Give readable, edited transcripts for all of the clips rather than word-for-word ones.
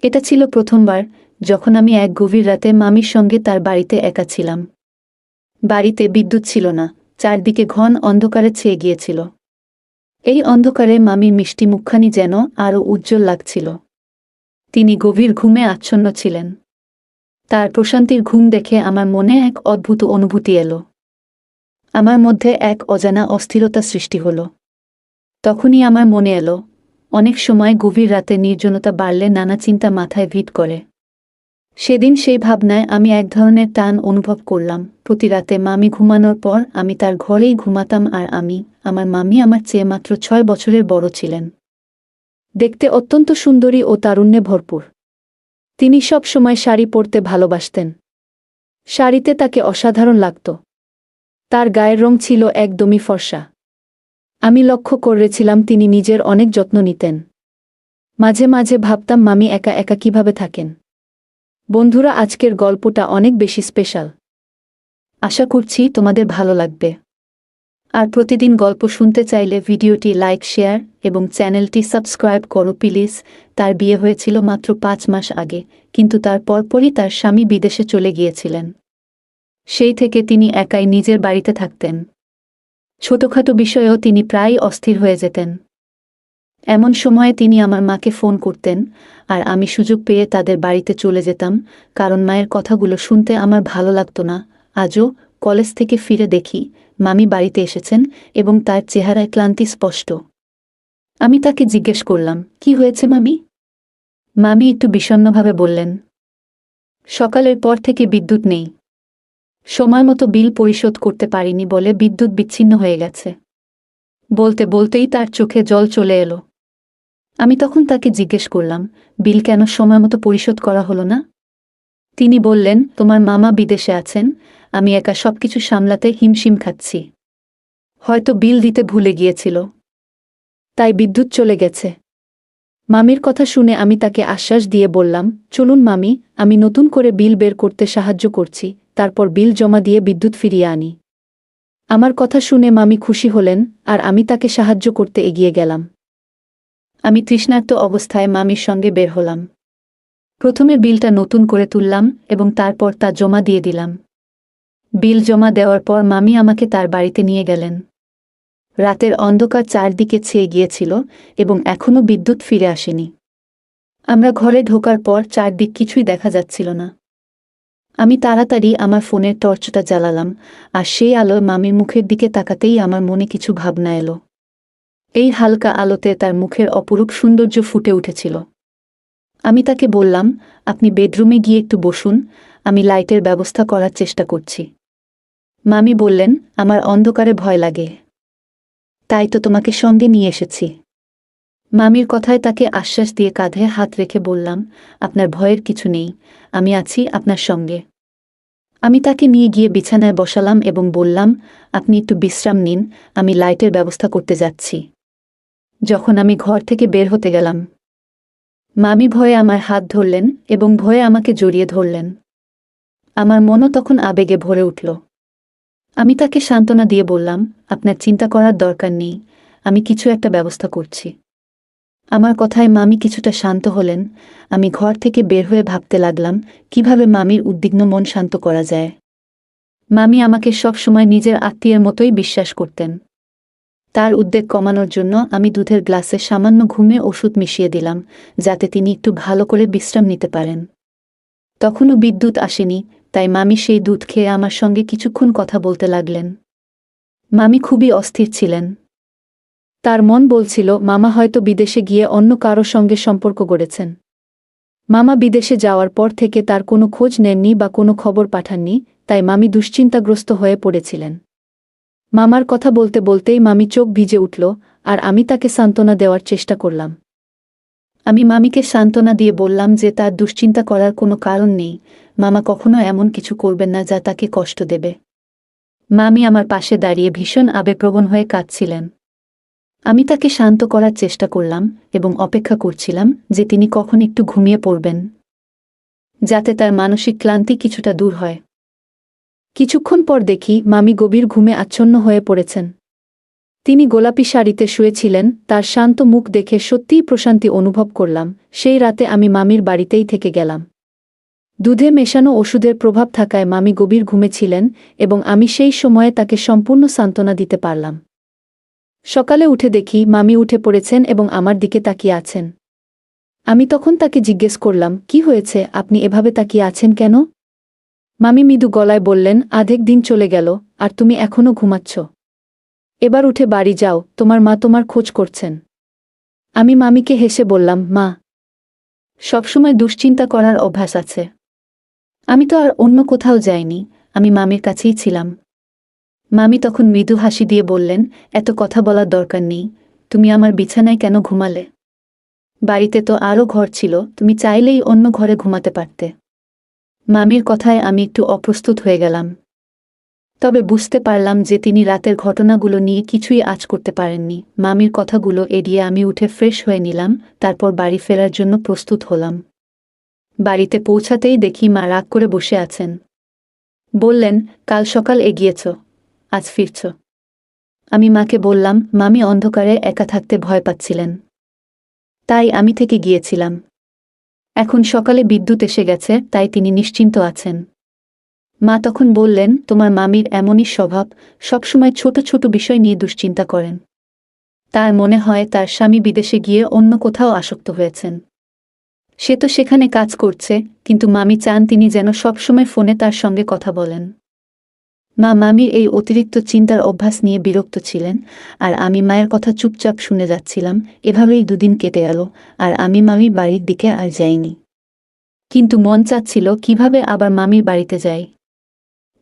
এটা ছিল প্রথমবার যখন আমি এক গভীর রাতে মামির সঙ্গে তার বাড়িতে একা ছিলাম। বাড়িতে বিদ্যুৎ ছিল না, চারদিকে ঘন অন্ধকারে ছেয়ে গিয়েছিল। এই অন্ধকারে মামির মিষ্টি মুখখানি যেন আরও উজ্জ্বল লাগছিল। তিনি গভীর ঘুমে আচ্ছন্ন ছিলেন। তার প্রশান্তির ঘুম দেখে আমার মনে এক অদ্ভুত অনুভূতি এলো। আমার মধ্যে এক অজানা অস্থিরতা সৃষ্টি হল। তখনই আমার মনে এলো, অনেক সময় গভীর রাতে নির্জনতা বাড়লে নানা চিন্তা মাথায় ভিড় করে। সেদিন সেই ভাবনায় আমি এক ধরনের টান অনুভব করলাম। প্রতি রাতে মামি ঘুমানোর পর আমি তার ঘরেই ঘুমাতাম, আর আমার মামি আমার চেয়ে মাত্র 6 বছরের বড় ছিলেন। দেখতে অত্যন্ত সুন্দরী ও তারুণ্যে ভরপুর। তিনি সব সময় শাড়ি পরতে ভালোবাসতেন। শাড়িতে তাকে অসাধারণ লাগত। তার গায়ের রং ছিল একদমই ফর্সা। আমি লক্ষ্য করেছিলাম তিনি নিজের অনেক যত্ন নিতেন। মাঝে মাঝে ভাবতাম মামি একা একা কিভাবে থাকেন। বন্ধুরা, আজকের গল্পটা অনেক বেশি স্পেশাল। আশা করছি তোমাদের ভালো লাগবে। আর প্রতিদিন গল্প শুনতে চাইলে ভিডিওটি লাইক, শেয়ার এবং চ্যানেলটি সাবস্ক্রাইব করো প্লিজ। তার বিয়ে হয়েছিল মাত্র 5 মাস আগে, কিন্তু তার পরপরই তার স্বামী বিদেশে চলে গিয়েছিলেন। সেই থেকে তিনি একাই নিজের বাড়িতে থাকতেন। ছোটখাটো বিষয়েও তিনি প্রায়ই অস্থির হয়ে যেতেন। এমন সময়ে তিনি আমার মাকে ফোন করতেন, আর আমি সুযোগ পেয়ে তাদের বাড়িতে চলে যেতাম, কারণ মায়ের কথাগুলো শুনতে আমার ভালো লাগতো না। আজও কলেজ থেকে ফিরে দেখি মামি বাড়িতে এসেছেন এবং তার চেহারায় ক্লান্তি স্পষ্ট। আমি তাকে জিজ্ঞেস করলাম, কি হয়েছে মামি? মামি একটু বিষণ্ণভাবে বললেন, সকালের পর থেকে বিদ্যুৎ নেই। সময়মতো বিল পরিশোধ করতে পারিনি বলে বিদ্যুৎ বিচ্ছিন্ন হয়ে গেছে। বলতে বলতেই তার চোখে জল চলে এলো। আমি তখন তাকে জিজ্ঞেস করলাম, বিল কেন সময়মতো পরিশোধ করা হলো না? তিনি বললেন, তোমার মামা বিদেশে আছেন, আমি একা সবকিছু সামলাতে হিমশিম খাচ্ছি। হয়তো বিল দিতে ভুলে গিয়েছিল, তাই বিদ্যুৎ চলে গেছে। মামির কথা শুনে আমি তাকে আশ্বাস দিয়ে বললাম, চলুন মামি, আমি নতুন করে বিল বের করতে সাহায্য করছি, তারপর বিল জমা দিয়ে বিদ্যুৎ ফিরিয়ে আনি। আমার কথা শুনে মামি খুশি হলেন, আর আমি তাকে সাহায্য করতে এগিয়ে গেলাম। আমি তৃষ্ণার্ত অবস্থায় মামির সঙ্গে বের হলাম। প্রথমে বিলটা নতুন করে তুললাম এবং তারপর তা জমা দিয়ে দিলাম। বিল জমা দেওয়ার পর মামি আমাকে তার বাড়িতে নিয়ে গেলেন। রাতের অন্ধকার চারদিকে ছেয়ে গিয়েছিল এবং এখনও বিদ্যুৎ ফিরে আসেনি। আমরা ঘরে ঢোকার পর চারদিক কিছুই দেখা যাচ্ছিল না। আমি তাড়াতাড়ি আমার ফোনের টর্চটা জ্বালালাম, আর সেই আলো মামির মুখের দিকে তাকাতেই আমার মনে কিছু ভাবনা এলো। এই হালকা আলোতে তার মুখের অপরূপ সৌন্দর্য ফুটে উঠেছিল। আমি তাকে বললাম, আপনি বেডরুমে গিয়ে একটু বসুন, আমি লাইটের ব্যবস্থা করার চেষ্টা করছি। মামি বললেন, আমার অন্ধকারে ভয় লাগে, তাই তো তোমাকে সঙ্গে নিয়ে এসেছি। মামির কথায় তাকে আশ্বাস দিয়ে কাঁধে হাত রেখে বললাম, আপনার ভয়ের কিছু নেই, আমি আছি আপনার সঙ্গে। আমি তাকে নিয়ে গিয়ে বিছানায় বসালাম এবং বললাম, আপনি একটু বিশ্রাম নিন, আমি লাইটের ব্যবস্থা করতে যাচ্ছি। যখন আমি ঘর থেকে বের হতে গেলাম, মামি ভয়ে আমার হাত ধরলেন এবং ভয়ে আমাকে জড়িয়ে ধরলেন। আমার মনও তখন আবেগে ভরে উঠল। আমি তাকে সান্ত্বনা দিয়ে বললাম, আপনার চিন্তা করার দরকার নেই, আমি কিছু একটা ব্যবস্থা করছি। আমার কথায় মামি কিছুটা শান্ত হলেন। আমি ঘর থেকে বের হয়ে ভাবতে লাগলাম, কিভাবে মামির উদ্বিগ্ন মন শান্ত করা যায়। মামি আমাকে সব সময় নিজের আত্মীয়ের মতোই বিশ্বাস করতেন। তার উদ্বেগ কমানোর জন্য আমি দুধের গ্লাসে সামান্য ঘুমে ওষুধ মিশিয়ে দিলাম, যাতে তিনি একটু ভালো করে বিশ্রাম নিতে পারেন। তখনও বিদ্যুৎ আসেনি, তাই মামি সেই দুধ খেয়ে আমার সঙ্গে কিছুক্ষণ কথা বলতে লাগলেন। মামি খুবই অস্থির ছিলেন। তার মন বলছিল, মামা হয়তো বিদেশে গিয়ে অন্য কারো সঙ্গে সম্পর্ক গড়েছেন। মামা বিদেশে যাওয়ার পর থেকে তার কোনো খোঁজ নেননি বা কোনো খবর পাঠাননি, তাই মামি দুশ্চিন্তাগ্রস্ত হয়ে পড়েছিলেন। মামার কথা বলতে বলতেই মামি চোখ ভিজে উঠল, আর আমি তাকে সান্ত্বনা দেওয়ার চেষ্টা করলাম। আমি মামিকে সান্ত্বনা দিয়ে বললাম যে তার দুশ্চিন্তা করার কোনো কারণ নেই, মামা কখনো এমন কিছু করবেন না যা তাকে কষ্ট দেবে। মামি আমার পাশে দাঁড়িয়ে ভীষণ আবেগপ্রবণ হয়ে কাঁদছিলেন। আমি তাকে শান্ত করার চেষ্টা করলাম এবং অপেক্ষা করছিলাম যে তিনি কখন একটু ঘুমিয়ে পড়বেন, যাতে তার মানসিক ক্লান্তি কিছুটা দূর হয়। কিছুক্ষণ পর দেখি মামি গভীর ঘুমে আচ্ছন্ন হয়ে পড়েছেন। তিনি গোলাপি শাড়িতে শুয়েছিলেন, তার শান্ত মুখ দেখে সত্যিই প্রশান্তি অনুভব করলাম। সেই রাতে আমি মামির বাড়িতেই থেকে গেলাম। দুধে মেশানো ওষুধের প্রভাব থাকায় মামি গভীর ঘুমেছিলেন এবং আমি সেই সময়ে তাকে সম্পূর্ণ সান্ত্বনা দিতে পারলাম। সকালে উঠে দেখি মামি উঠে পড়েছেন এবং আমার দিকে তাকিয়ে আছেন। আমি তখন তাকে জিজ্ঞেস করলাম, কি হয়েছে, আপনি এভাবে তাকিয়ে আছেন কেন? মামি মৃদু গলায় বললেন, আধেক দিন চলে গেল আর তুমি এখনও ঘুমাচ্ছ। এবার উঠে বাড়ি যাও, তোমার মা তোমার খোঁজ করছেন। আমি মামিকে হেসে বললাম, মা, সবসময় দুশ্চিন্তা করার অভ্যাস আছে। আমি তো আর অন্য কোথাও যাইনি, আমি মামির কাছেই ছিলাম। মামি তখন মৃদু হাসি দিয়ে বললেন, এত কথা বলার দরকার নেই, তুমি আমার বিছানায় কেন ঘুমালে? বাড়িতে তো আরও ঘর ছিল, তুমি চাইলেই অন্য ঘরে ঘুমাতে পারতে। মামির কথায় আমি একটু অপ্রস্তুত হয়ে গেলাম। তবে বুঝতে পারলাম যে তিনি রাতের ঘটনাগুলো নিয়ে কিছুই আঁচ করতে পারেননি। মামির কথাগুলো এড়িয়ে আমি উঠে ফ্রেশ হয়ে নিলাম, তারপর বাড়ি ফেরার জন্য প্রস্তুত হলাম। বাড়িতে পৌঁছাতেই দেখি মা রাগ করে বসে আছেন। বললেন, কাল সকাল এগিয়েছ, আজ ফিরছ। আমি মাকে বললাম, মামি অন্ধকারে একা থাকতে ভয় পাচ্ছিলেন, তাই আমি থেকে গিয়েছিলাম। এখন সকালে বিদ্যুৎ এসে গেছে, তাই তিনি নিশ্চিন্ত আছেন। মা তখন বললেন, তোমার মামির এমনই স্বভাব, সবসময় ছোট ছোট বিষয় নিয়ে দুশ্চিন্তা করেন। তার মনে হয় তার স্বামী বিদেশে গিয়ে অন্য কোথাও আসক্ত হয়েছেন। সে তো সেখানে কাজ করছে, কিন্তু মামি চান তিনি যেন সবসময় ফোনে তার সঙ্গে কথা বলেন। মা মামির এই অতিরিক্ত চিন্তার অভ্যাস নিয়ে বিরক্ত ছিলেন, আর আমি মায়ের কথা চুপচাপ শুনে যাচ্ছিলাম। এভাবেই দুদিন কেটে গেল, আর আমি মামির বাড়ির দিকে আর যাইনি। কিন্তু মন চাচ্ছিল কিভাবে আবার মামির বাড়িতে যাই।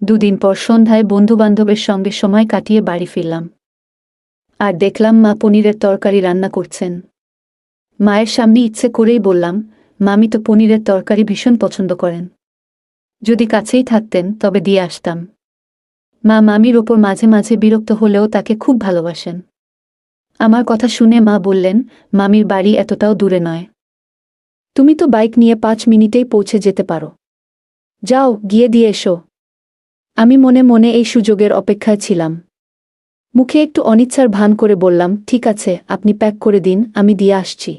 দুদিন পর সন্ধ্যায় বন্ধুবান্ধবের সঙ্গে সময় কাটিয়ে বাড়ি ফিরলাম, আর দেখলাম মা পনিরের তরকারি রান্না করছেন। মায়ের সামনে ইচ্ছে করেই বললাম, মামি তো পনিরের তরকারি ভীষণ পছন্দ করেন, যদি কাছেই থাকতেন তবে দিয়ে আসতাম। মা মামির ওপর মাঝে মাঝে বিরক্ত হলেও তাকে খুব ভালোবাসেন। আমার কথা শুনে মা বললেন, মামির বাড়ি এতটাও দূরে নয়, তুমি তো বাইক নিয়ে 5 মিনিটেই পৌঁছে যেতে পারো, যাও গিয়ে দিয়ে এসো। আমি মনে মনে এই সুযোগের অপেক্ষায় ছিলাম। মুখে একটু অনিচ্ছার ভান করে বললাম, ঠিক আছে, আপনি প্যাক করে দিন, আমি দিয়ে আসছি।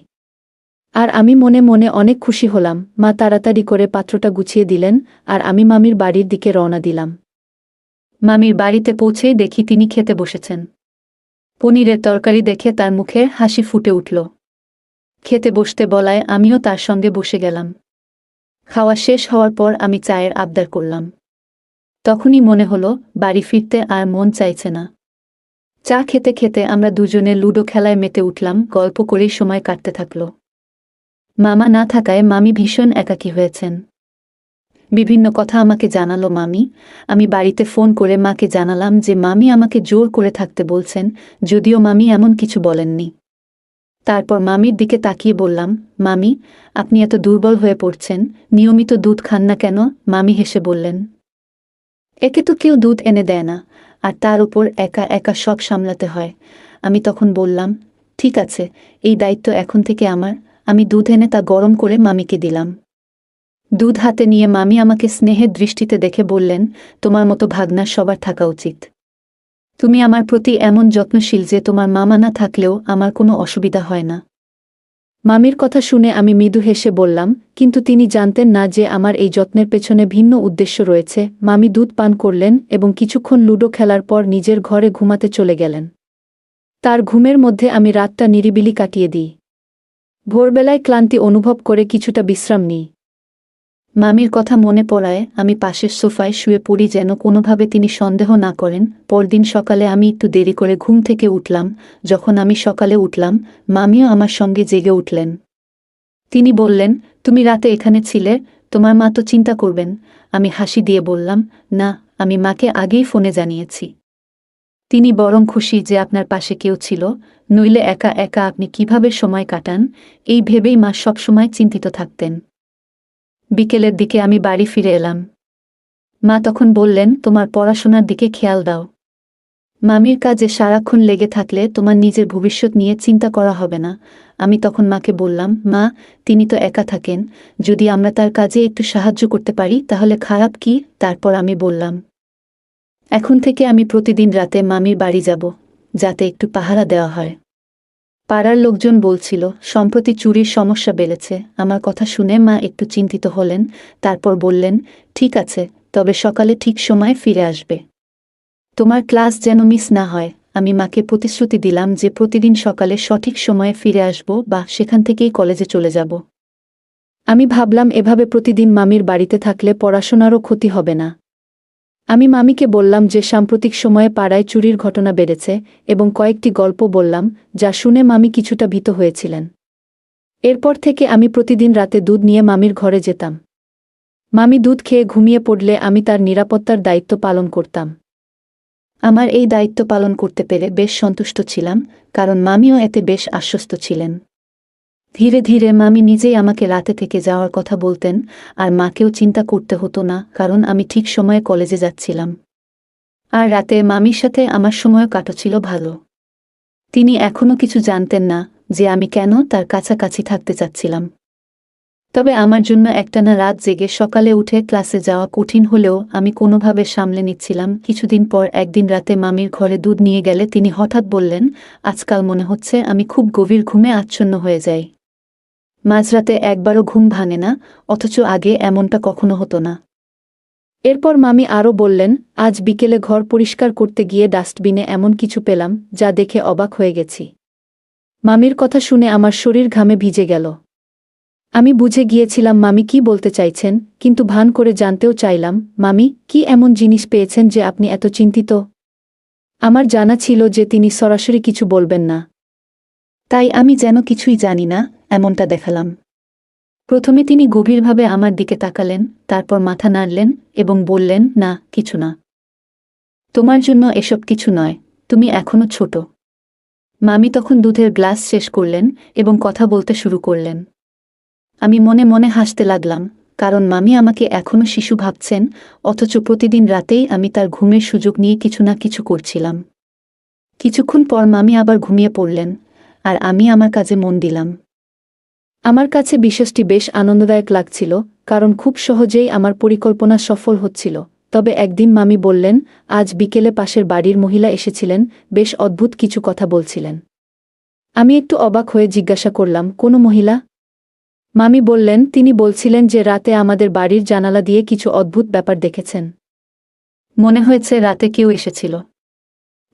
আর আমি মনে মনে অনেক খুশি হলাম। মা তাড়াতাড়ি করে পাত্রটা গুছিয়ে দিলেন, আর আমি মামির বাড়ির দিকে রওনা দিলাম। মামির বাড়িতে পৌঁছেই দেখি তিনি খেতে বসেছেন। পনিরের তরকারি দেখে তার মুখে হাসি ফুটে উঠল। খেতে বসতে বলায় আমিও তার সঙ্গে বসে গেলাম। খাওয়া শেষ হওয়ার পর আমি চায়ের আবদার করলাম। তখনই মনে হলো বাড়ি ফিরতে আর মন চাইছে না। চা খেতে খেতে আমরা দুজনে লুডো খেলায় মেতে উঠলাম, গল্প করেই সময় কাটতে থাকল। মামা না থাকায় মামি ভীষণ একাকী হয়েছেন। বিভিন্ন কথা আমাকে জানালো মামি। আমি বাড়িতে ফোন করে মাকে জানালাম যে মামি আমাকে জোর করে থাকতে বলছেন, যদিও মামি এমন কিছু বলেননি। তারপর মামির দিকে তাকিয়ে বললাম, মামি, আপনি এত দুর্বল হয়ে পড়ছেন, নিয়মিত দুধ খান না কেন? মামি হেসে বললেন, একে তো কেউ দুধ এনে দেয় না, আর তার উপর একা একা সব সামলাতে হয়। আমি তখন বললাম, ঠিক আছে, এই দায়িত্ব এখন থেকে আমার। আমি দুধ এনে তা গরম করে মামিকে দিলাম। দুধ হাতে নিয়ে মামি আমাকে স্নেহের দৃষ্টিতে দেখে বললেন, তোমার মতো ভাগনা সবার থাকা উচিত। তুমি আমার প্রতি এমন যত্নশীল যে তোমার মামা না থাকলেও আমার কোনো অসুবিধা হয় না। মামির কথা শুনে আমি মৃদু হেসে বললাম, কিন্তু তিনি জানতেন না যে আমার এই যত্নের পেছনে ভিন্ন উদ্দেশ্য রয়েছে। মামি দুধ পান করলেন এবং কিছুক্ষণ লুডো খেলার পর নিজের ঘরে ঘুমাতে চলে গেলেন। তার ঘুমের মধ্যে আমি রাতটা নিরিবিলি কাটিয়ে দিই। ভোরবেলায় ক্লান্তি অনুভব করে কিছুটা বিশ্রাম নিই। মামির কথা মনে পড়ায় আমি পাশের সোফায় শুয়ে পড়ি যেন কোনোভাবে তিনি সন্দেহ না করেন। পরদিন সকালে আমি একটু দেরি করে ঘুম থেকে উঠলাম। যখন আমি সকালে উঠলাম, মামিও আমার সঙ্গে জেগে উঠলেন। তিনি বললেন, তুমি রাতে এখানে ছিলে, তোমার মা তো চিন্তা করবেন। আমি হাসি দিয়ে বললাম, না, আমি মাকে আগেই ফোনে জানিয়েছি। তিনি বরং খুশি যে আপনার পাশে কেউ ছিল, নইলে একা একা আপনি কিভাবে সময় কাটান, এই ভেবেই মা সবসময় চিন্তিত থাকতেন। বিকেলের দিকে আমি বাড়ি ফিরে এলাম। মা তখন বললেন, তোমার পড়াশোনার দিকে খেয়াল দাও। মামির কাজে সারাক্ষণ লেগে থাকলে তোমার নিজের ভবিষ্যৎ নিয়ে চিন্তা করা হবে না। আমি তখন মাকে বললাম, মা, তিনি তো একা থাকেন, যদি আমরা তার কাজে একটু সাহায্য করতে পারি তাহলে খারাপ কি? তারপর আমি বললাম, এখন থেকে আমি প্রতিদিন রাতে মামির বাড়ি যাব। যাতে একটু পাহারা দেওয়া হয়। পাড়ার লোকজন বলছিল সম্প্রতি চুরির সমস্যা বেড়েছে। আমার কথা শুনে মা একটু চিন্তিত হলেন, তারপর বললেন, ঠিক আছে, তবে সকালে ঠিক সময়ে ফিরে আসবে। তোমার ক্লাস যেন মিস না হয়। আমি মাকে প্রতিশ্রুতি দিলাম যে প্রতিদিন সকালে সঠিক সময়ে ফিরে আসব বা সেখান থেকেই কলেজে চলে যাব। আমি ভাবলাম এভাবে প্রতিদিন মামির বাড়িতে থাকলে পড়াশোনারও ক্ষতি হবে না। আমি মামিকে বললাম যে সাম্প্রতিক সময়ে পাড়ায় চুরির ঘটনা বেড়েছে এবং কয়েকটি গল্প বললাম, যা শুনে মামি কিছুটা ভীত হয়েছিলেন। এরপর থেকে আমি প্রতিদিন রাতে দুধ নিয়ে মামির ঘরে যেতাম। মামি দুধ খেয়ে ঘুমিয়ে পড়লে আমি তার নিরাপত্তার দায়িত্ব পালন করতাম। আমার এই দায়িত্ব পালন করতে পেরে বেশ সন্তুষ্ট ছিলাম, কারণ মামিও এতে বেশ আশ্বস্ত ছিলেন। ধীরে ধীরে মামি নিজেই আমাকে রাতে থেকে যাওয়ার কথা বলতেন, আর মাকেও চিন্তা করতে হতো না, কারণ আমি ঠিক সময়ে কলেজে যাচ্ছিলাম। আর রাতে মামির সাথে আমার সময়ও কাটছিল ভালো। তিনি এখনও কিছু জানতেন না যে আমি কেন তার কাছাকাছি থাকতে চাচ্ছিলাম। তবে আমার জন্য একটানা রাত জেগে সকালে উঠে ক্লাসে যাওয়া কঠিন হলেও আমি কোনোভাবে সামলে নিচ্ছিলাম। কিছুদিন পর একদিন রাতে মামির ঘরে দুধ নিয়ে গেলে তিনি হঠাৎ বললেন, আজকাল মনে হচ্ছে আমি খুব গভীর ঘুমে আচ্ছন্ন হয়ে যাই। মাঝরাতে একবারও ঘুম ভাঙে না, অথচ আগে এমনটা কখনো হতো না। এরপর মামি আরও বললেন, আজ বিকেলে ঘর পরিষ্কার করতে গিয়ে ডাস্টবিনে এমন কিছু পেলাম যা দেখে অবাক হয়ে গেছি। মামির কথা শুনে আমার শরীর ঘামে ভিজে গেল। আমি বুঝে গিয়েছিলাম মামি কি বলতে চাইছেন, কিন্তু ভান করে জানতেও চাইলাম, মামি, কি এমন জিনিস পেয়েছেন যে আপনি এত চিন্তিত? আমার জানা ছিল যে তিনি সরাসরি কিছু বলবেন না। তাই আমি যেন কিছুই জানি না এমনটা দেখালাম। প্রথমে তিনি গভীরভাবে আমার দিকে তাকালেন, তারপর মাথা নাড়লেন এবং বললেন, না, কিছু না। তোমার জন্য এসব কিছু নয়, তুমি এখনো ছোট। মামি তখন দুধের গ্লাস শেষ করলেন এবং কথা বলতে শুরু করলেন। আমি মনে মনে হাসতে লাগলাম, কারণ মামি আমাকে এখনো শিশু ভাবছেন, অথচ প্রতিদিন রাতেই আমি তার ঘুমের সুযোগ নিয়ে কিছু না কিছু করছিলাম। কিছুক্ষণ পর মামি আবার ঘুমিয়ে পড়লেন, আর আমি আমার কাজে মন দিলাম। আমার কাছে বিষয়টি বেশ আনন্দদায়ক লাগছিল, কারণ খুব সহজেই আমার পরিকল্পনা সফল হচ্ছিল। তবে একদিন মামি বললেন, আজ বিকেলে পাশের বাড়ির মহিলা এসেছিলেন, বেশ অদ্ভুত কিছু কথা বলছিলেন। আমি একটু অবাক হয়ে জিজ্ঞাসা করলাম, কোনো মহিলা? মামি বললেন, তিনি বলছিলেন যে রাতে আমাদের বাড়ির জানালা দিয়ে কিছু অদ্ভুত ব্যাপার দেখেছেন। মনে হয়েছে রাতে কেউ এসেছিল।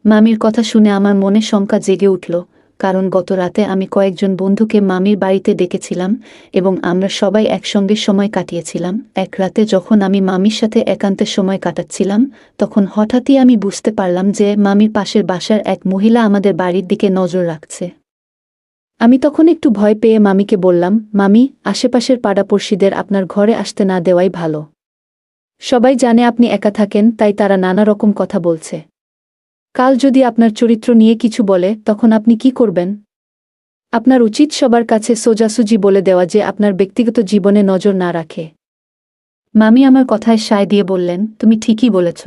মামির কথা শুনে আমার মনে শঙ্কা জেগে উঠল, কারণ গত রাতে আমি কয়েকজন বন্ধুকে মামির বাড়িতে ডেকেছিলাম এবং আমরা সবাই একসঙ্গে সময় কাটিয়েছিলাম। এক রাতে যখন আমি মামির সাথে একান্তে সময় কাটাচ্ছিলাম, তখন হঠাৎই আমি বুঝতে পারলাম যে মামির পাশের বাসার এক মহিলা আমাদের বাড়ির দিকে নজর রাখছে। আমি তখন একটু ভয় পেয়ে মামিকে বললাম, মামি, আশেপাশের পাড়াপড়শিদের আপনার ঘরে আসতে না দেওয়াই ভালো। সবাই জানে আপনি একা থাকেন, তাই তারা নানা রকম কথা বলছে। কাল যদি আপনার চরিত্র নিয়ে কিছু বলে, তখন আপনি কি করবেন? আপনার উচিত সবার কাছে সোজাসুজি বলে দেওয়া যে আপনার ব্যক্তিগত জীবনে নজর না রাখে। মামি আমার কথায় সায় দিয়ে বললেন, তুমি ঠিকই বলেছ।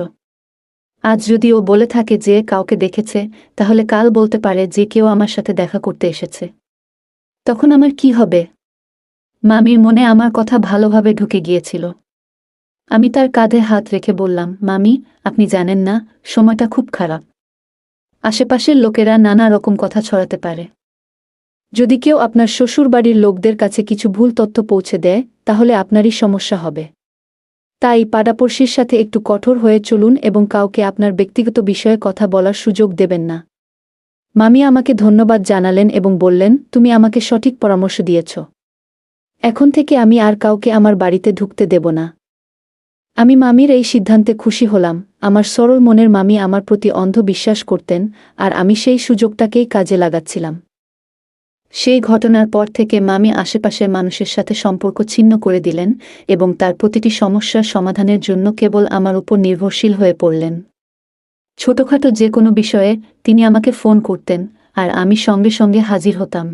আজ যদি ও বলে থাকে যে কাউকে দেখেছে, তাহলে কাল বলতে পারে যে কেউ আমার সাথে দেখা করতে এসেছে। তখন আমার কি হবে? মামির মনে আমার কথা ভালোভাবে ঢুকে গিয়েছিল। আমি তার কাঁধে হাত রেখে বললাম, মামি, আপনি জানেন না, সময়টা খুব খারাপ। আশেপাশের লোকেরা নানা রকম কথা ছড়াতে পারে। যদি কেউ আপনার শ্বশুরবাড়ির লোকদের কাছে কিছু ভুল তথ্য পৌঁছে দেয়, তাহলে আপনারই সমস্যা হবে। তাই পাড়াপড়শির সাথে একটু কঠোর হয়ে চলুন এবং কাউকে আপনার ব্যক্তিগত বিষয়ে কথা বলার সুযোগ দেবেন না। মামি আমাকে ধন্যবাদ জানালেন এবং বললেন, তুমি আমাকে সঠিক পরামর্শ দিয়েছ। এখন থেকে আমি আর কাউকে আমার বাড়িতে ঢুকতে দেব না। আমি মামির এই সিদ্ধান্তে খুশি হলাম। আমার সরল মনের মামি আমার প্রতি অন্ধ বিশ্বাস করতেন, আর আমি সেই সুযোগটাকেই কাজে লাগাচ্ছিলাম। সেই ঘটনার পর থেকে মামি আশেপাশের মানুষের সাথে সম্পর্ক ছিন্ন করে দিলেন এবং তার প্রতিটি সমস্যার সমাধানের জন্য কেবল আমার উপর নির্ভরশীল হয়ে পড়লেন। ছোটখাটো যে কোনো বিষয়ে তিনি আমাকে ফোন করতেন, আর আমি সঙ্গে সঙ্গে হাজির হতাম।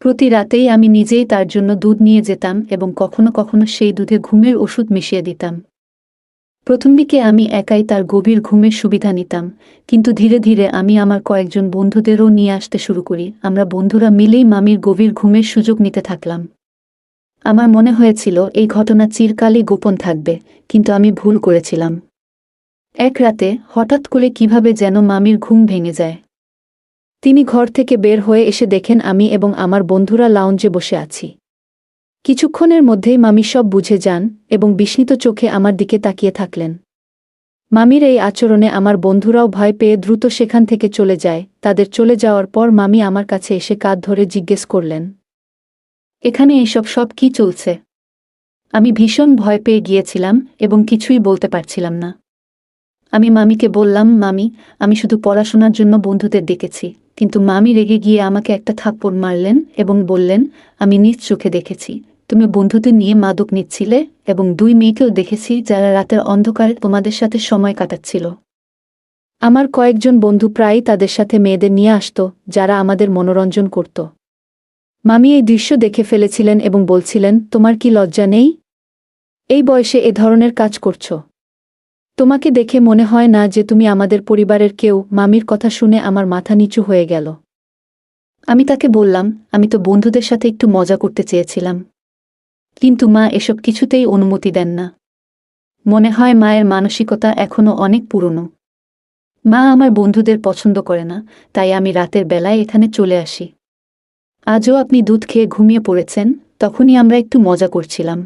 প্রতি রাতেই আমি নিজেই তার জন্য দুধ নিয়ে যেতাম এবং কখনো কখনো সেই দুধে ঘুমের ওষুধ মিশিয়ে দিতাম। প্রথম দিকে আমি একাই তার গভীর ঘুমের সুবিধা নিতাম, কিন্তু ধীরে ধীরে আমি আমার কয়েকজন বন্ধুদেরও নিয়ে আসতে শুরু করি। আমরা বন্ধুরা মিলেই মামির গভীর ঘুমের সুযোগ নিতে থাকলাম। আমার মনে হয়েছিল এই ঘটনা চিরকালই গোপন থাকবে, কিন্তু আমি ভুল করেছিলাম। এক রাতে হঠাৎ করে কিভাবে যেন মামির ঘুম ভেঙে যায়। তিনি ঘর থেকে বের হয়ে এসে দেখেন আমি এবং আমার বন্ধুরা লাউঞ্জে বসে আছি। কিছুক্ষণের মধ্যেই মামি সব বুঝে যান এবং বিস্মিত চোখে আমার দিকে তাকিয়ে থাকলেন। মামির এই আচরণে আমার বন্ধুরাও ভয় পেয়ে দ্রুত সেখান থেকে চলে যায়। তাদের চলে যাওয়ার পর মামি আমার কাছে এসে কাঁধ ধরে জিজ্ঞেস করলেন, এখানে এসব সব কি চলছে? আমি ভীষণ ভয় পেয়ে গিয়েছিলাম এবং কিছুই বলতে পারছিলাম না। আমি মামিকে বললাম, মামি, আমি শুধু পড়াশোনার জন্য বন্ধুদের ডেকেছি। কিন্তু মামি রেগে গিয়ে আমাকে একটা থাপ্পড় মারলেন এবং বললেন, আমি নিজ চোখে দেখেছি তুমি বন্ধুদের নিয়ে মাদক নিচ্ছিলে এবং 2 মেয়েকেও দেখেছি যারা রাতের অন্ধকারে তোমাদের সাথে সময় কাটাচ্ছিল। আমার কয়েকজন বন্ধু প্রায়ই তাদের সাথে মেয়েদের নিয়ে আসত যারা আমাদের মনোরঞ্জন করত। মামি এই দৃশ্য দেখে ফেলেছিলেন এবং বলছিলেন, তোমার কি লজ্জা নেই? এই বয়সে এ ধরনের কাজ করছো? তোমাকে দেখে মনে হয় না যে তুমি আমাদের পরিবারের কেউ। মামির কথা শুনে আমার মাথা নিচু হয়ে গেল। আমি তাকে বললাম, আমি তো বন্ধুদের সাথে একটু মজা করতে চেয়েছিলাম। কিন্তু মা এসব কিছুতেই অনুমতি দেন না। মনে হয় মায়ের মানসিকতা এখনো অনেক পুরনো। মা আমার বন্ধুদের পছন্দ করে না, তাই আমি রাতের বেলায় এখানে চলে আসি। আজও আপনি দুধ খেয়ে ঘুমিয়ে পড়েছেন, তখনই আমরা একটু মজা করছিলাম।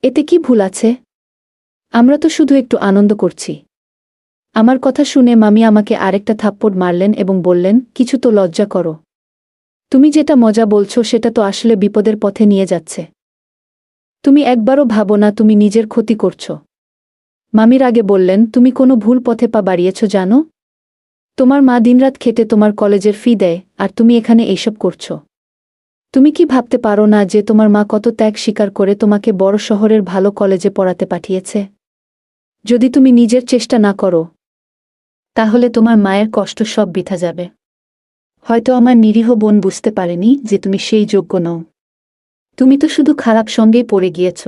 এতে কি ভুল আছে? আমরা তো শুধু একটু আনন্দ করছি। আমার কথা শুনে মামি আমাকে আরেকটা থাপ্পড় মারলেন এবং বললেন, কিছু তো লজ্জা করো। তুমি যেটা মজা বলছো সেটা তো আসলে বিপদের পথে নিয়ে যাচ্ছে। তুমি একবারও ভাবো না তুমি নিজের ক্ষতি করছো। মামির আগে বললেন, তুমি কোনো ভুল পথে পা বাড়িয়েছ জানো? তোমার মা দিনরাত খেটে তোমার কলেজের ফি দেয়, আর তুমি এখানে এইসব করছো। তুমি কি ভাবতে পারো না যে তোমার মা কত ত্যাগ স্বীকার করে তোমাকে বড় শহরের ভালো কলেজে পড়াতে পাঠিয়েছে? যদি তুমি নিজের চেষ্টা না করো, তাহলে তোমার মায়ের কষ্ট সব বৃথা যাবে। হয়তো আমার নিরীহ বোন বুঝতে পারেনি যে তুমি সেই যোগ্য নও। তুমি তো শুধু খারাপ সঙ্গেই পড়ে গিয়েছ,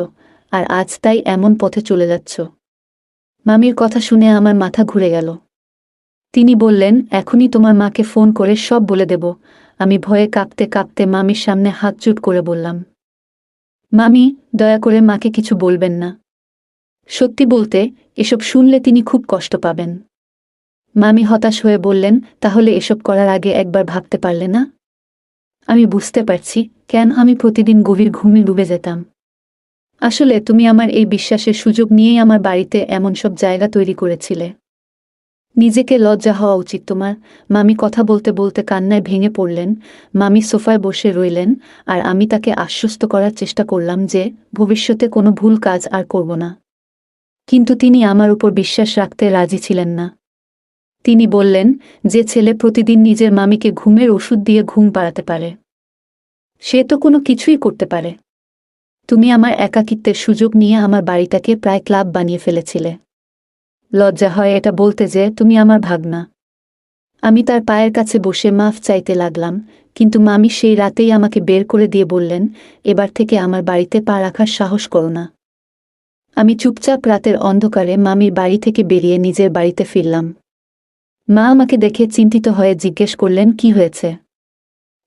আর আজ তাই এমন পথে চলে যাচ্ছ। মামির কথা শুনে আমার মাথা ঘুরে গেল। তিনি বললেন, এখনই তোমার মাকে ফোন করে সব বলে দেব। আমি ভয়ে কাঁপতে কাঁপতে মামির সামনে হাত জোড় করে বললাম, মামি, দয়া করে মাকে কিছু বলবেন না। সত্যি বলতে, এসব শুনলে তিনি খুব কষ্ট পাবেন। মামি হতাশ হয়ে বললেন, তাহলে এসব করার আগে একবার ভাবতে পারলে না? আমি বুঝতে পারছি কেন আমি প্রতিদিন গভীর ঘুমে ডুবে যেতাম। আসলে তুমি আমার এই বিশ্বাসের সুযোগ নিয়েই আমার বাড়িতে এমন সব জায়গা তৈরি করেছিলে। নিজেকে লজ্জা হওয়া উচিত তোমার। মামি কথা বলতে বলতে কান্নায় ভেঙে পড়লেন। মামি সোফায় বসে রইলেন, আর আমি তাকে আশ্বস্ত করার চেষ্টা করলাম যে ভবিষ্যতে কোনো ভুল কাজ আর করব না। কিন্তু তিনি আমার উপর বিশ্বাস রাখতে রাজি ছিলেন না। তিনি বললেন, যে ছেলে প্রতিদিন নিজের মামিকে ঘুমের ওষুধ দিয়ে ঘুম পাড়াতে পারে, সে তো কোনো কিছুই করতে পারে। তুমি আমার একাকিত্বের সুযোগ নিয়ে আমার বাড়িটাকে প্রায় ক্লাব বানিয়ে ফেলেছিলে। লজ্জা হয় এটা বলতে যে তুমি আমার ভাগনা। আমি তার পায়ের কাছে বসে মাফ চাইতে লাগলাম, কিন্তু মামি সেই রাতেই আমাকে বের করে দিয়ে বললেন, এবার থেকে আমার বাড়িতে পা রাখার সাহস করো না। আমি চুপচাপ রাতের অন্ধকারে মামির বাড়ি থেকে বেরিয়ে নিজের বাড়িতে ফিরলাম। মা আমাকে দেখে চিন্তিত হয়ে জিজ্ঞেস করলেন, কি হয়েছে?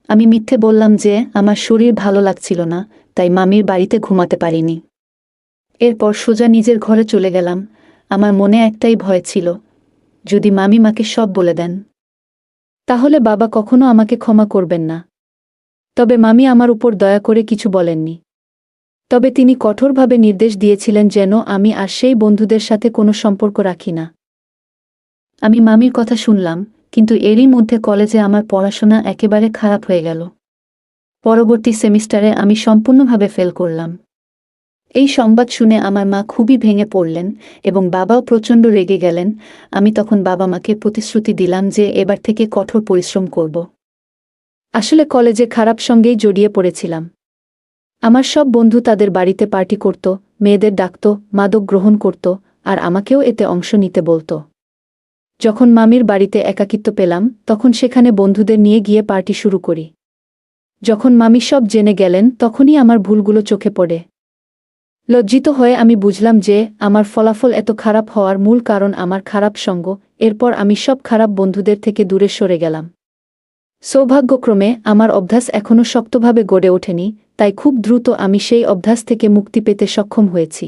আমি মিথ্যে বললাম যে আমার শরীর ভালো লাগছিল না, তাই মামির বাড়িতে ঘুমাতে পারিনি। এরপর সোজা নিজের ঘরে চলে গেলাম। আমার মনে একটাই ভয় ছিল, যদি মামি মাকে সব বলে দেন, তাহলে বাবা কখনো আমাকে ক্ষমা করবেন না। তবে মামি আমার উপর দয়া করে কিছু বলেননি। তবে তিনি কঠোরভাবে নির্দেশ দিয়েছিলেন যেন আমি আর সেই বন্ধুদের সাথে কোনো সম্পর্ক রাখি না। আমি মামির কথা শুনলাম, কিন্তু এরই মধ্যে কলেজে আমার পড়াশোনা একেবারে খারাপ হয়ে গেল। পরবর্তী সেমিস্টারে আমি সম্পূর্ণভাবে ফেল করলাম। এই সংবাদ শুনে আমার মা খুবই ভেঙে পড়লেন এবং বাবাও প্রচণ্ড রেগে গেলেন। আমি তখন বাবা মাকে প্রতিশ্রুতি দিলাম যে এবার থেকে কঠোর পরিশ্রম করব। আসলে কলেজে খারাপ সঙ্গেই জড়িয়ে পড়েছিলাম। আমার সব বন্ধু তাদের বাড়িতে পার্টি করত, মেয়েদের ডাকত, মাদক গ্রহণ করত, আর আমাকেও এতে অংশ নিতে বলত। যখন মামির বাড়িতে একাকিত্ব পেলাম, তখন সেখানে বন্ধুদের নিয়ে গিয়ে পার্টি শুরু করি। যখন মামি সব জেনে গেলেন, তখনই আমার ভুলগুলো চোখে পড়ে। লজ্জিত হয়ে আমি বুঝলাম যে আমার ফলাফল এত খারাপ হওয়ার মূল কারণ আমার খারাপ সঙ্গ। এরপর আমি সব খারাপ বন্ধুদের থেকে দূরে সরে গেলাম। সৌভাগ্যক্রমে আমার অভ্যাস এখনও শক্তভাবে গড়ে ওঠেনি, তাই খুব দ্রুত আমি সেই অভ্যাস থেকে মুক্তি পেতে সক্ষম হয়েছি।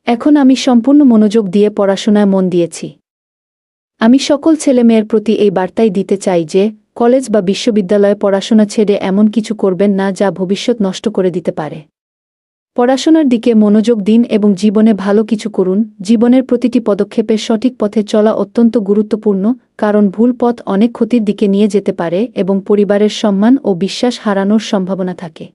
এখন আমি সম্পূর্ণ মনোযোগ দিয়ে পড়াশোনায় মন দিয়েছি। আমি সকল ছেলেমেয়ের প্রতি এই বার্তাই দিতে চাই যে কলেজ বা বিশ্ববিদ্যালয়ে পড়াশোনা ছেড়ে এমন কিছু করবেন না যা ভবিষ্যৎ নষ্ট করে দিতে পারে। পড়াশোনার দিকে মনোযোগ দিন এবং জীবনে ভালো কিছু করুন। জীবনের প্রতিটি পদক্ষেপে সঠিক পথে চলা অত্যন্ত গুরুত্বপূর্ণ, কারণ ভুল পথ অনেক ক্ষতির দিকে নিয়ে যেতে পারে এবং পরিবারের সম্মান ও বিশ্বাস হারানোর সম্ভাবনা থাকে।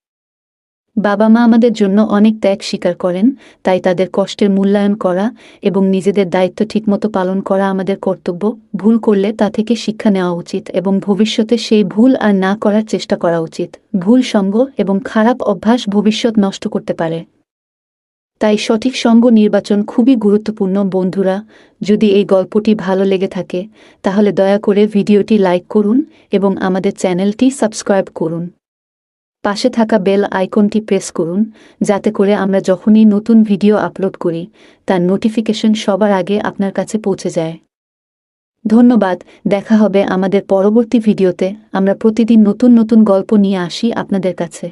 বাবা মা আমাদের জন্য অনেক ত্যাগ স্বীকার করেন, তাই তাদের কষ্টের মূল্যায়ন করা এবং নিজেদের দায়িত্ব ঠিকমতো পালন করা আমাদের কর্তব্য। ভুল করলে তা থেকে শিক্ষা নেওয়া উচিত এবং ভবিষ্যতে সেই ভুল আর না করার চেষ্টা করা উচিত। ভুল সঙ্গ এবং খারাপ অভ্যাস ভবিষ্যৎ নষ্ট করতে পারে, তাই সঠিক সঙ্গ নির্বাচন খুবই গুরুত্বপূর্ণ। বন্ধুরা, যদি এই গল্পটি ভালো লেগে থাকে তাহলে দয়া করে ভিডিওটি লাইক করুন এবং আমাদের চ্যানেলটি সাবস্ক্রাইব করুন। পাশে থাকা বেল আইকনটি প্রেস করুন, যাতে করে আমরা যখনই নতুন ভিডিও আপলোড করি তার নোটিফিকেশন সবার আগে আপনার কাছে পৌঁছে যায়। ধন্যবাদ। দেখা হবে আমাদের পরবর্তী ভিডিওতে। আমরা প্রতিদিন নতুন নতুন গল্প নিয়ে আসি আপনাদের কাছে।